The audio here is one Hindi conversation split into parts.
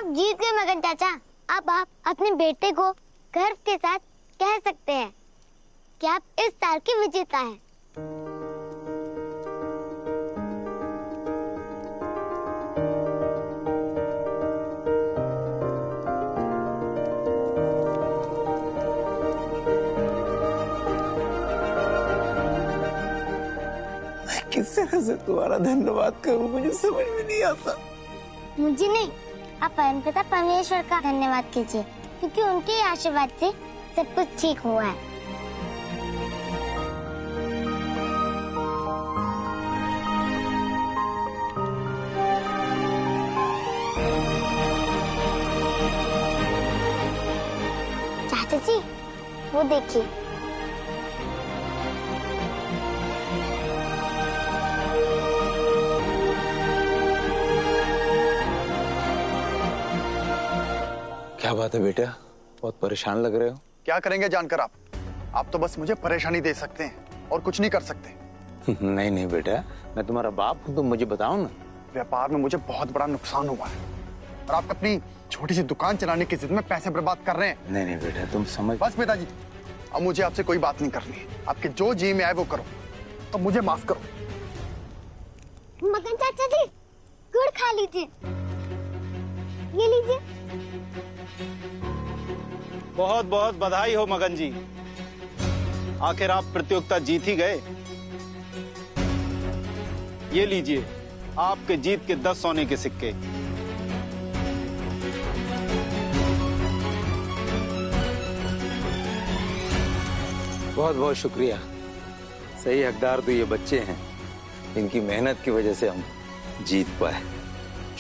आप जीत गए मगन चाचा। अब आप अपने बेटे को गर्व के साथ कह सकते हैं कि आप इस साल के विजेता हैं। मैं किस तरह से तुम्हारा धन्यवाद करूं, मुझे समझ में नहीं आता। मुझे नहीं, आप परमपिता परमेश्वर का धन्यवाद कीजिए, क्योंकि उनके आशीर्वाद से सब कुछ ठीक हुआ है। चाचा जी, वो देखिए। क्या बात है बेटा, बहुत परेशान लग रहे हो। क्या करेंगे जानकर आप तो बस मुझे परेशानी दे सकते हैं और कुछ नहीं कर सकते। नहीं नहीं बेटा, मैं तुम्हारा बाप हूँ, तुम मुझे बताओ ना। व्यापार में मुझे बहुत बड़ा नुकसान हुआ है और आप अपनी छोटी सी दुकान चलाने की जिद में पैसे बर्बाद कर रहे हैं। नहीं नहीं बेटा, तुम समझ। बस पिताजी, अब मुझे आपसे कोई बात नहीं करनी है। आपके जो जी में आए वो करो, तो मुझे माफ करो। मगन चाचा जी, गुड़ खा लीजिए। ये लीजिए। बहुत बहुत बधाई हो मगन जी, आखिर आप प्रतियोगिता जीत ही गए। ये लीजिए आपके जीत के 10 सोने के सिक्के। बहुत बहुत शुक्रिया। सही हकदार तो ये बच्चे हैं, इनकी मेहनत की वजह से हम जीत पाए।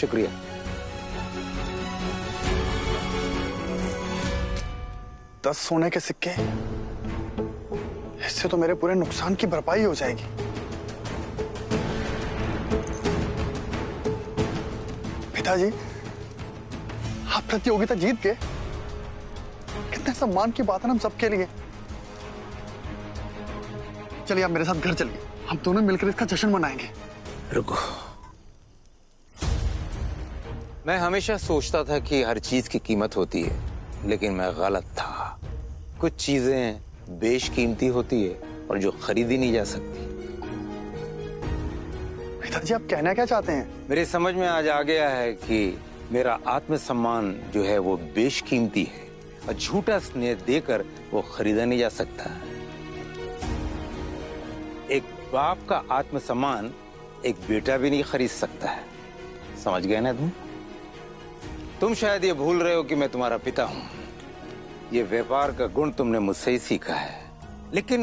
शुक्रिया। दस सोने के सिक्के, इससे तो मेरे पूरे नुकसान की भरपाई हो जाएगी। पिताजी, आप प्रतियोगिता जीत गए, कितने सम्मान की बात है हम सबके लिए। चलिए आप मेरे साथ घर चलिए, हम दोनों मिलकर इसका जश्न मनाएंगे। रुको, मैं हमेशा सोचता था कि हर चीज की कीमत होती है, लेकिन मैं गलत था। कुछ चीजें बेशकीमती होती है और जो खरीदी नहीं जा सकती। पिताजी, आप कहना क्या चाहते हैं? मेरे समझ में आज आ गया है कि मेरा आत्मसम्मान जो है वो बेशकीमती है और झूठा स्नेह देकर वो खरीदा नहीं जा सकता। एक बाप का आत्मसम्मान एक बेटा भी नहीं खरीद सकता है। समझ गए ना तुम शायद ये भूल रहे हो कि मैं तुम्हारा पिता हूं। ये व्यापार का गुण तुमने मुझसे ही सीखा है, लेकिन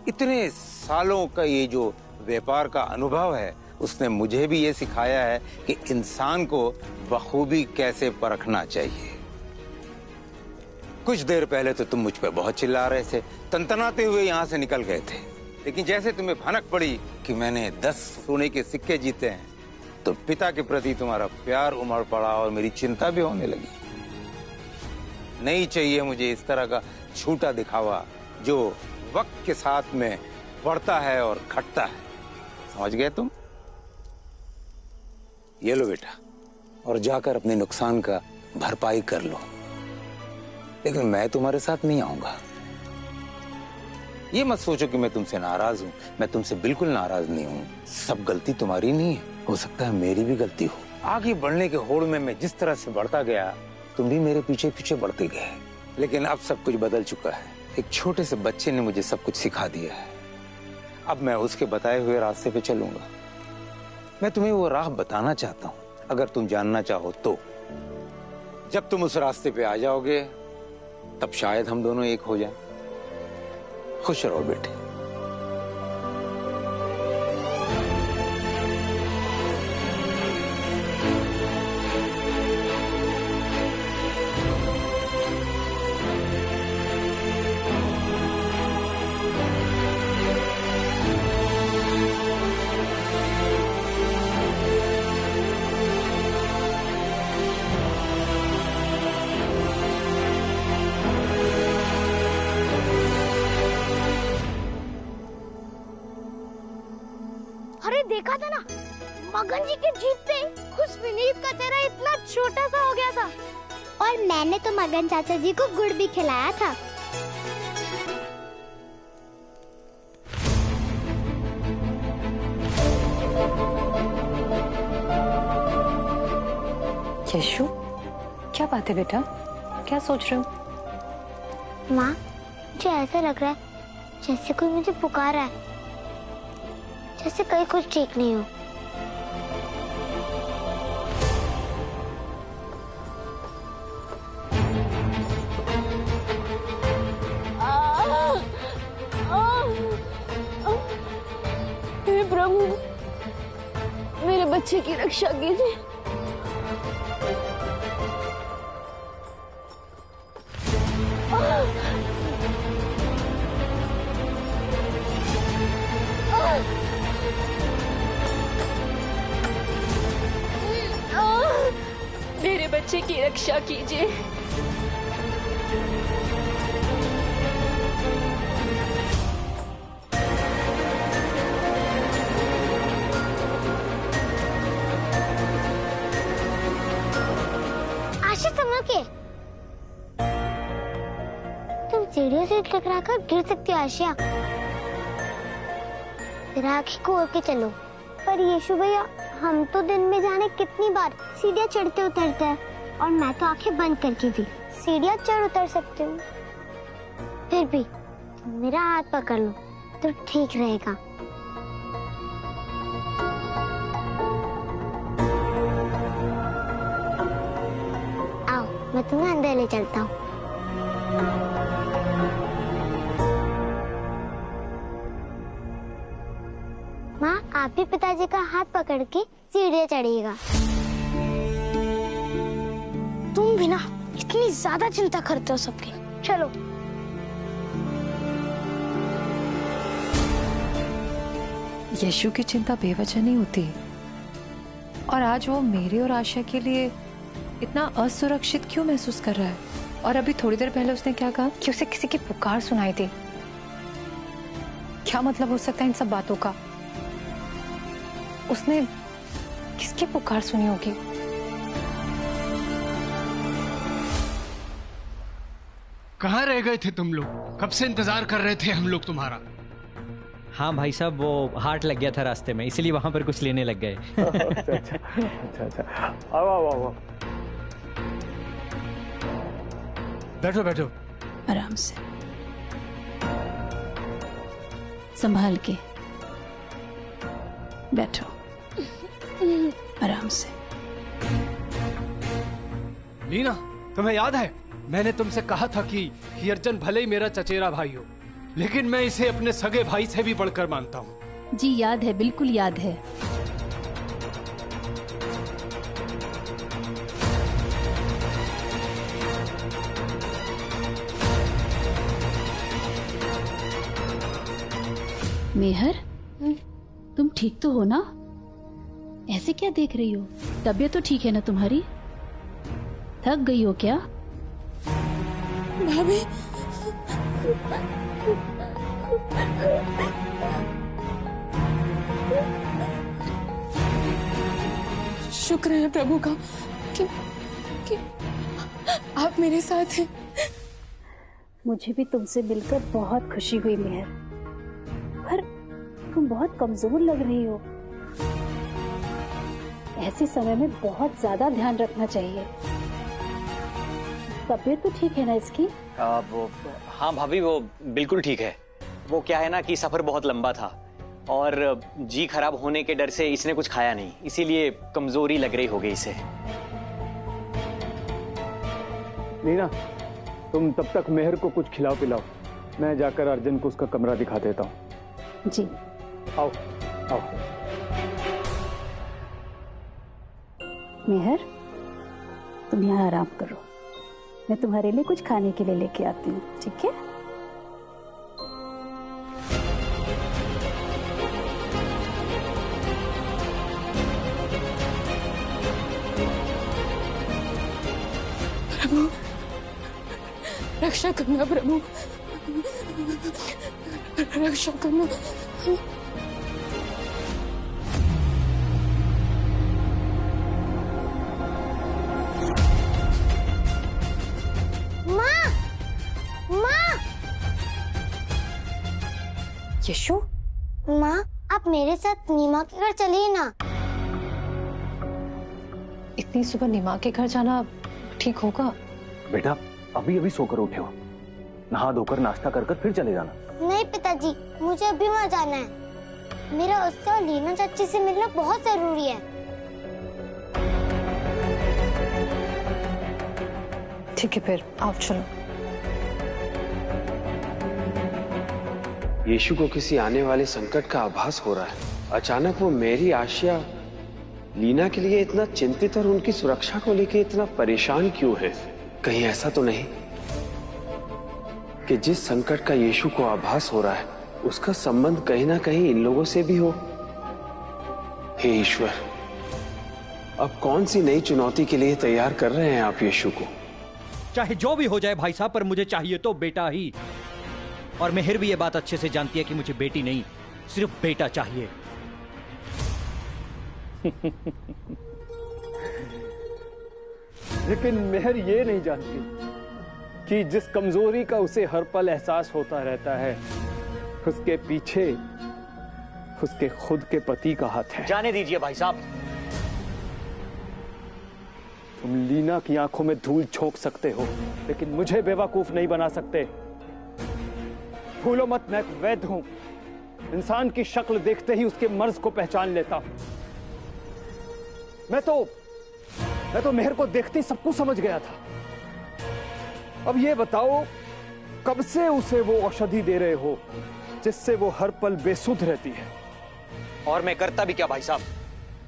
इतने सालों का ये जो व्यापार का अनुभव है उसने मुझे भी ये सिखाया है कि इंसान को बखूबी कैसे परखना चाहिए। कुछ देर पहले तो तुम मुझ पर बहुत चिल्ला रहे थे, तनतनाते हुए यहाँ से निकल गए थे, लेकिन जैसे तुम्हें भनक पड़ी कि मैंने 10 सोने के सिक्के जीते हैं तो पिता के प्रति तुम्हारा प्यार उमड़ पड़ा और मेरी चिंता भी होने लगी। नहीं चाहिए मुझे इस तरह का झूठा दिखावा जो वक्त के साथ में बढ़ता है और घटता है। समझ गए तुम? ये लो बेटा, और जाकर अपने नुकसान का भरपाई कर लो, लेकिन मैं तुम्हारे साथ नहीं आऊंगा। ये मत सोचो कि मैं तुमसे नाराज हूं, मैं तुमसे बिल्कुल नाराज नहीं हूं। सब गलती तुम्हारी नहीं है, हो सकता है मेरी भी गलती हो। आगे बढ़ने के होड़ में मैं जिस तरह से बढ़ता गया, तुम भी मेरे पीछे पीछे बढ़ते गए, लेकिन अब सब कुछ बदल चुका है। एक छोटे से बच्चे ने मुझे सब कुछ सिखा दिया है। अब मैं उसके बताए हुए रास्ते पे चलूंगा। मैं तुम्हें वो राह बताना चाहता हूँ, अगर तुम जानना चाहो तो। जब तुम उस रास्ते पे आ जाओगे तब शायद हम दोनों एक हो जाएं। खुश रहो बेटे। अरे देखा था ना, मगन जी की जीप पे खुश विनीत का चेहरा इतना छोटा सा हो गया था। और मैंने तो मगन चाचा जी को गुड़ भी खिलाया था। यशु, क्या बात है बेटा, क्या सोच रहे हो? माँ, मुझे ऐसा लग रहा है जैसे कोई मुझे पुकार रहा है, जैसे कहीं कुछ ठीक नहीं हो। हे प्रभु, मेरे बच्चे की रक्षा कीजिए। मेरे बच्चे की रक्षा कीजिए। आशा संभल के, तुम सीढ़ियों से टकरा कर गिर सकती हो आशिया। जरा आँखें खोल के चलो। पर यीशु भैया, हम तो दिन में जाने कितनी बार सीढ़ियाँ चढ़ते उतरते हैं, और मैं तो आंखें बंद करके भी सीढ़ियाँ चढ़ उतर सकती हूँ। फिर भी मेरा हाथ पकड़ लो तो ठीक रहेगा। आओ, मैं तुम्हें अंदर ले चलता हूँ। माँ, आप भी पिताजी का हाथ पकड़ के सीढ़ियाँ चढ़िएगा। तुम भी ना इतनी ज्यादा चिंता करते हो सबकी। चलो। यशु की चिंता बेवजह नहीं होती, और आज वो मेरे और आशा के लिए इतना असुरक्षित क्यों महसूस कर रहा है? और अभी थोड़ी देर पहले उसने क्या कहा कि उसे किसी की पुकार सुनाई थी। क्या मतलब हो सकता है इन सब बातों का? उसने किसकी पुकार सुनी होगी? कहाँ रह गए थे तुम लोग? कब से इंतजार कर रहे थे हम लोग तुम्हारा। हाँ भाई साहब, वो हार्ट लग गया था रास्ते में, इसलिए वहां पर कुछ लेने लग गए। अच्छा। आओ। बैठो बैठो। आराम से, संभाल के बैठो, आराम से। लीना, तुम्हें याद है मैंने तुमसे कहा था कि अर्जुन भले ही मेरा चचेरा भाई हो, लेकिन मैं इसे अपने सगे भाई से भी बढ़कर मानता हूँ। जी याद है, बिल्कुल याद है। मेहर, तुम ठीक तो हो ना? ऐसे क्या देख रही हो? तबीयत तो ठीक है ना तुम्हारी? थक गई हो क्या? भाभी, शुक्र है प्रभु का कि आप मेरे साथ हैं। मुझे भी तुमसे मिलकर बहुत खुशी हुई मेहर, पर तुम बहुत कमजोर लग रही हो। ऐसे समय में बहुत ज्यादा ध्यान रखना चाहिए। तबीयत तो ठीक है ना इसकी? हाँ भाभी, वो बिल्कुल ठीक है। वो क्या है ना कि सफर बहुत लंबा था और जी खराब होने के डर से इसने कुछ खाया नहीं, इसीलिए कमजोरी लग रही हो गई इसे। नीना, तुम तब तक मेहर को कुछ खिलाओ पिलाओ, मैं जाकर अर्जुन को उसका कमरा दिखा देता हूँ। जी। आओ। मेहर, तुम यहाँ आराम करो, मैं तुम्हारे लिए कुछ खाने के लिए लेके आती हूँ, ठीक है? प्रभु, रक्षा करना प्रभु, रक्षा करना। यशु, माँ, आप मेरे साथ नीमा के घर चलिए ना। इतनी सुबह नीमा के घर जाना ठीक होगा? बेटा अभी अभी सोकर उठे हो, नहा धोकर नाश्ता कर फिर चले जाना। नहीं पिताजी, मुझे अभी वहाँ जाना है। मेरा उससे और लीना चाची से मिलना बहुत जरूरी है। ठीक है फिर आओ चलो। यीशु को किसी आने वाले संकट का आभास हो रहा है। अचानक वो मेरी आशिया लीना के लिए इतना चिंतित और उनकी सुरक्षा को लेकर इतना परेशान क्यों है? कहीं ऐसा तो नहीं कि जिस संकट का यीशु को आभास हो रहा है उसका संबंध कहीं ना कहीं इन लोगों से भी हो? हे ईश्वर, अब कौन सी नई चुनौती के लिए तैयार कर रहे हैं आप यीशु को? चाहे जो भी हो जाए भाई साहब, पर मुझे चाहिए तो बेटा ही। और मेहर भी ये बात अच्छे से जानती है कि मुझे बेटी नहीं, सिर्फ बेटा चाहिए। लेकिन मेहर ये नहीं जानती कि जिस कमजोरी का उसे हर पल एहसास होता रहता है, उसके पीछे उसके खुद के पति का हाथ है। जाने दीजिए भाई साहब। तुम लीना की आंखों में धूल झोंक सकते हो, लेकिन मुझे बेवकूफ नहीं बना सकते। भूलो मत, मैं एक वैद्य हूं। इंसान की शक्ल देखते ही उसके मर्ज को पहचान लेता हूं। मैं तो मेहर को देखते ही सब कुछ समझ गया था। अब ये बताओ, कब से उसे वो औषधि दे रहे हो जिससे वो हर पल बेसुध रहती है? और मैं करता भी क्या भाई साहब?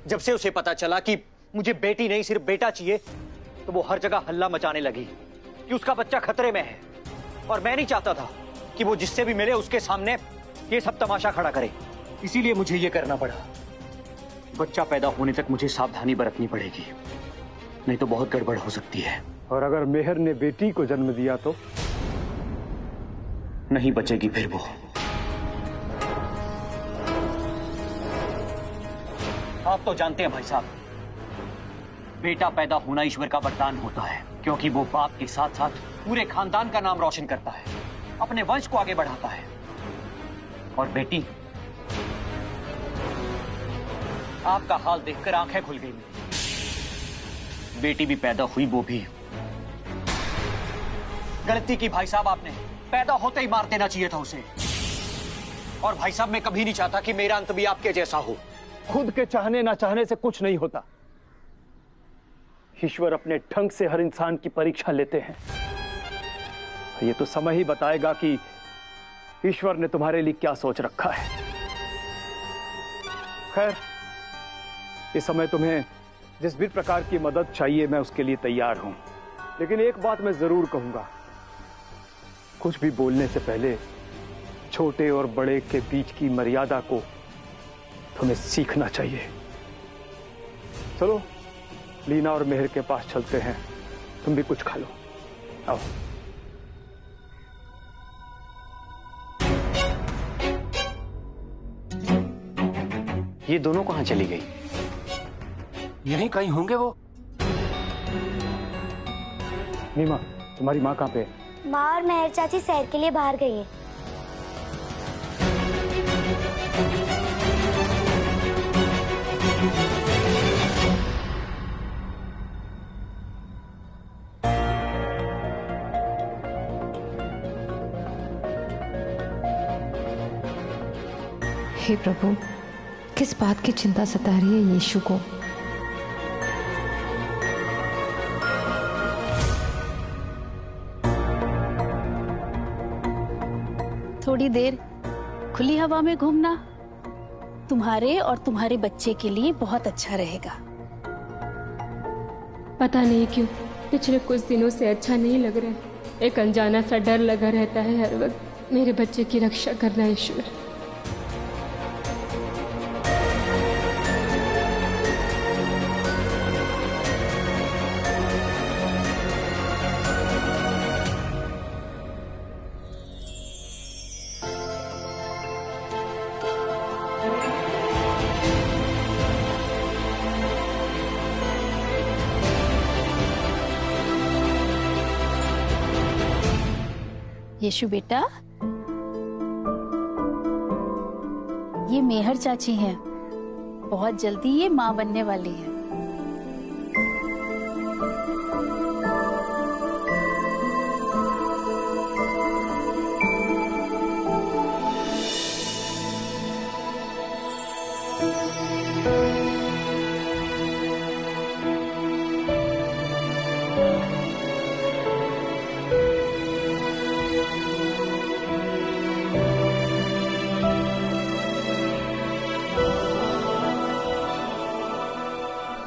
जब से उसे पता चला कि मुझे बेटी नहीं सिर्फ बेटा चाहिए, तो वो हर जगह हल्ला मचाने लगी कि उसका बच्चा खतरे में है। और मैं नहीं चाहता था कि वो जिससे भी मिले उसके सामने ये सब तमाशा खड़ा करे। इसीलिए मुझे ये करना पड़ा। बच्चा पैदा होने तक मुझे सावधानी बरतनी पड़ेगी, नहीं तो बहुत गड़बड़ हो सकती है। और अगर मेहर ने बेटी को जन्म दिया तो? नहीं बचेगी फिर वो। आप तो जानते हैं भाई साहब, बेटा पैदा होना ईश्वर का वरदान होता है, क्योंकि वो बाप के साथ साथ पूरे खानदान का नाम रोशन करता है, अपने वंश को आगे बढ़ाता है। और बेटी, आपका हाल देखकर आंखें खुल गई। बेटी भी पैदा हुई, वो भी गलती की भाई साहब आपने। पैदा होते ही मार देना चाहिए था उसे। और भाई साहब, मैं कभी नहीं चाहता कि मेरा अंत भी आपके जैसा हो। खुद के चाहने ना चाहने से कुछ नहीं होता। ईश्वर अपने ढंग से हर इंसान की परीक्षा लेते हैं। ये तो समय ही बताएगा कि ईश्वर ने तुम्हारे लिए क्या सोच रखा है। खैर, इस समय तुम्हें जिस भी प्रकार की मदद चाहिए मैं उसके लिए तैयार हूं। लेकिन एक बात मैं जरूर कहूंगा, कुछ भी बोलने से पहले छोटे और बड़े के बीच की मर्यादा को तुम्हें सीखना चाहिए। चलो लीना और मेहर के पास चलते हैं, तुम भी कुछ खा लो। आओ। ये दोनों कहां चली गई? यहीं कहीं होंगे वो। नीमा, तुम्हारी माँ कहाँ पे है? माँ और मेहर चाची सैर के लिए बाहर गई है। हे प्रभु, किस बात की चिंता सता रही है यीशु को? थोड़ी देर खुली हवा में घूमना तुम्हारे और तुम्हारे बच्चे के लिए बहुत अच्छा रहेगा। पता नहीं क्यों पिछले कुछ दिनों से अच्छा नहीं लग रहा है। एक अनजाना सा डर लगा रहता है हर वक्त। मेरे बच्चे की रक्षा करना ईश्वर। यीशु बेटा, ये मेहर चाची हैं। बहुत जल्दी ये माँ बनने वाली है।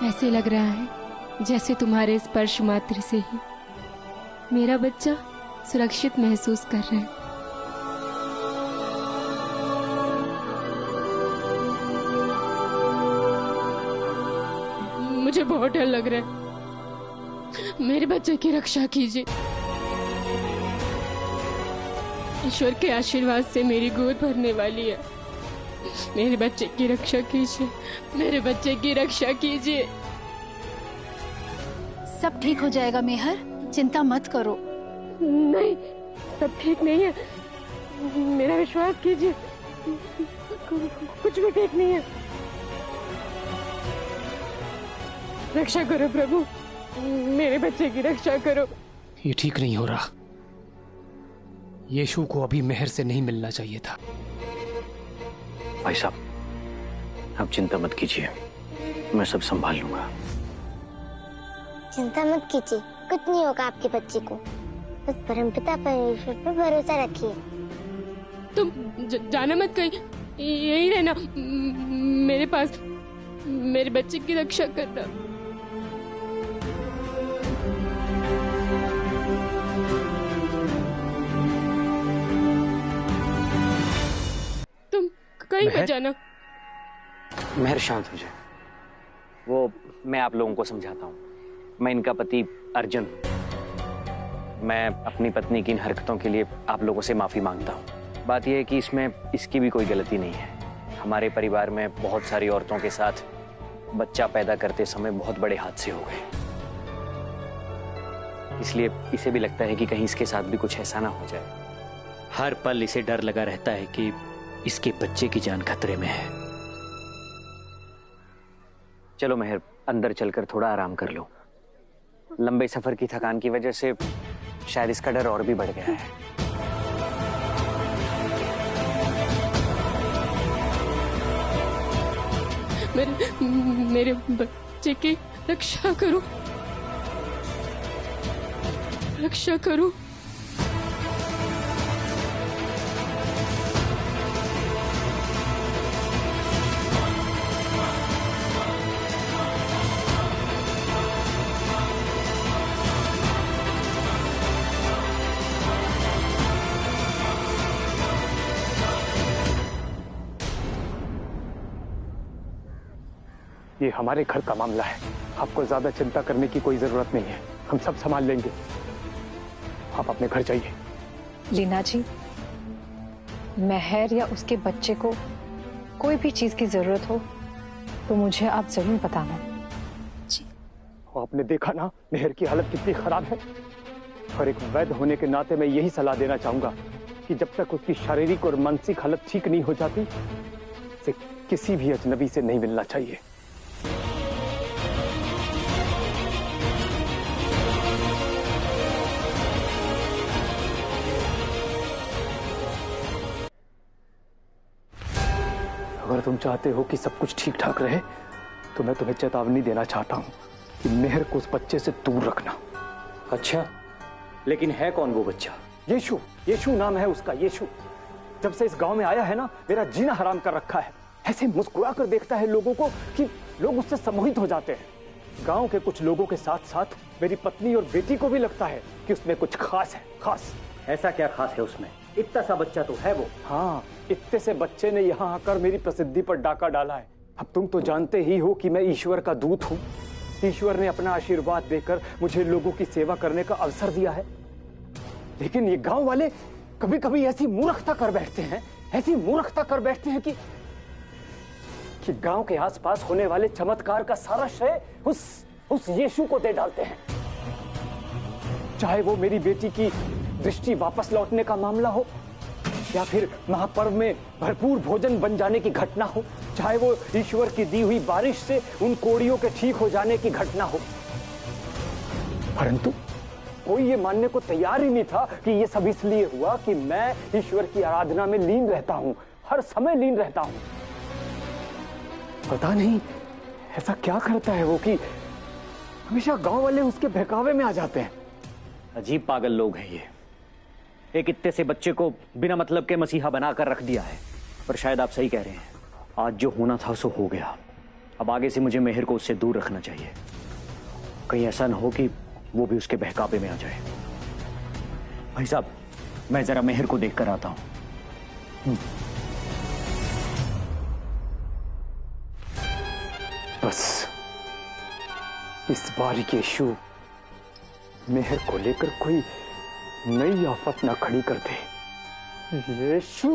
ऐसे लग रहा है जैसे तुम्हारे स्पर्श मात्र से ही मेरा बच्चा सुरक्षित महसूस कर रहा है। मुझे बहुत डर लग रहा है। मेरे बच्चे की रक्षा कीजिए। ईश्वर के आशीर्वाद से मेरी गोद भरने वाली है। मेरे बच्चे की रक्षा कीजिए। मेरे बच्चे की रक्षा कीजिए। सब ठीक हो जाएगा मेहर, चिंता मत करो। नहीं, सब ठीक नहीं है। मेरा विश्वास कीजिए, कुछ भी ठीक नहीं है। रक्षा करो प्रभु, मेरे बच्चे की रक्षा करो। ये ठीक नहीं हो रहा। यीशु को अभी मेहर से नहीं मिलना चाहिए था। भाई साहब, आप चिंता मत कीजिए, मैं सब संभाल लूंगा। चिंता मत कीजिए, कुछ नहीं होगा आपके बच्चे को। बस परमपिता परमेश्वर पर भरोसा रखिए। तुम जाना मत कहीं, यही रहना मेरे पास। मेरे बच्चे की रक्षा करना। तुम कहीं मत जाना। मेहर शांत हो जाए। वो मैं आप लोगों को समझाता हूँ। मैं इनका पति अर्जुन हूँ। मैं अपनी पत्नी की इन हरकतों के लिए आप लोगों से माफी मांगता हूँ। बात यह है कि इसमें इसकी भी कोई गलती नहीं है। हमारे परिवार में बहुत सारी औरतों के साथ बच्चा पैदा करते समय बहुत बड़े हादसे हो गए, इसलिए इसे भी लगता है कि कहीं इसके साथ भी कुछ ऐसा ना हो जाए। हर पल इसे डर लगा रहता है कि इसके बच्चे की जान खतरे में है। चलो मेहर, अंदर चलकर थोड़ा आराम कर लो। लंबे सफर की थकान की वजह से शायद इसका डर और भी बढ़ गया है। मेरे बच्चे की रक्षा करो, रक्षा करो। ये हमारे घर का मामला है, आपको ज्यादा चिंता करने की कोई जरूरत नहीं है। हम सब संभाल लेंगे। आप अपने घर जाइए। लीना जी, मेहर या उसके बच्चे को कोई भी चीज की जरूरत हो तो मुझे आप जरूर बताना। जी। आपने देखा ना मेहर की हालत कितनी खराब है, और एक वैद्य होने के नाते मैं यही सलाह देना चाहूंगा कि जब तक उसकी शारीरिक और मानसिक हालत ठीक नहीं हो जाती, उसे किसी भी अजनबी से नहीं मिलना चाहिए। अगर तुम चाहते हो कि सब कुछ ठीक ठाक रहे तो मैं तुम्हें चेतावनी देना चाहता हूं कि मेहर को उस बच्चे से दूर रखना। अच्छा, लेकिन है कौन वो बच्चा? यीशु, यीशु नाम है उसका, यीशु। जब से इस गांव में आया है ना, मेरा जीना हराम कर रखा है। ऐसे मुस्कुरा कर देखता है लोगों को कि लोग उससे सम्मोहित हो जाते हैं। गांव के कुछ लोगों के साथ साथ मेरी पत्नी और बेटी को भी लगता है कि उसमें कुछ खास है। खास? ऐसा क्या खास है उसमें? इतना सा बच्चा तो है वो। हाँ, इतने से बच्चे ने यहाँ आकर मेरी प्रसिद्धि पर डाका डाला है। अब तुम तो जानते ही हो कि मैं ईश्वर का दूत हूँ। ईश्वर ने अपना आशीर्वाद देकर मुझे लोगों की सेवा करने का अवसर दिया है, लेकिन ये गांव वाले कभी कभी ऐसी मूर्खता कर बैठते हैं, ऐसी मूर्खता कर बैठते हैं कि गांव के आसपास होने वाले चमत्कार का सारा श्रेय उस यीशु को दे डालते हैं। चाहे वो मेरी बेटी की दृष्टि वापस लौटने का मामला हो, या फिर महापर्व में भरपूर भोजन बन जाने की घटना हो, चाहे वो ईश्वर की दी हुई बारिश से उन कोड़ियों के ठीक हो जाने की घटना हो। परंतु कोई ये मानने को तैयार ही नहीं था कि ये सब इसलिए हुआ कि मैं ईश्वर की आराधना में लीन रहता हूं, हर समय लीन रहता हूं। पता नहीं ऐसा क्या करता है वो कि हमेशा गांव वाले उसके बहकावे में आ जाते हैं। अजीब पागल लोग हैं ये। एक इत्ते से बच्चे को बिना मतलब के मसीहा बनाकर रख दिया है। पर शायद आप सही कह रहे हैं, आज जो होना था सो हो गया। अब आगे से मुझे मेहर को उससे दूर रखना चाहिए, कहीं ऐसा ना हो कि वो भी उसके बहकावे में आ जाए। भाई साहब, मैं जरा मेहर को देखकर आता हूं। बस इस बारी के यीशु मेहर को लेकर कोई नई आफत ना खड़ी कर दे। यीशु।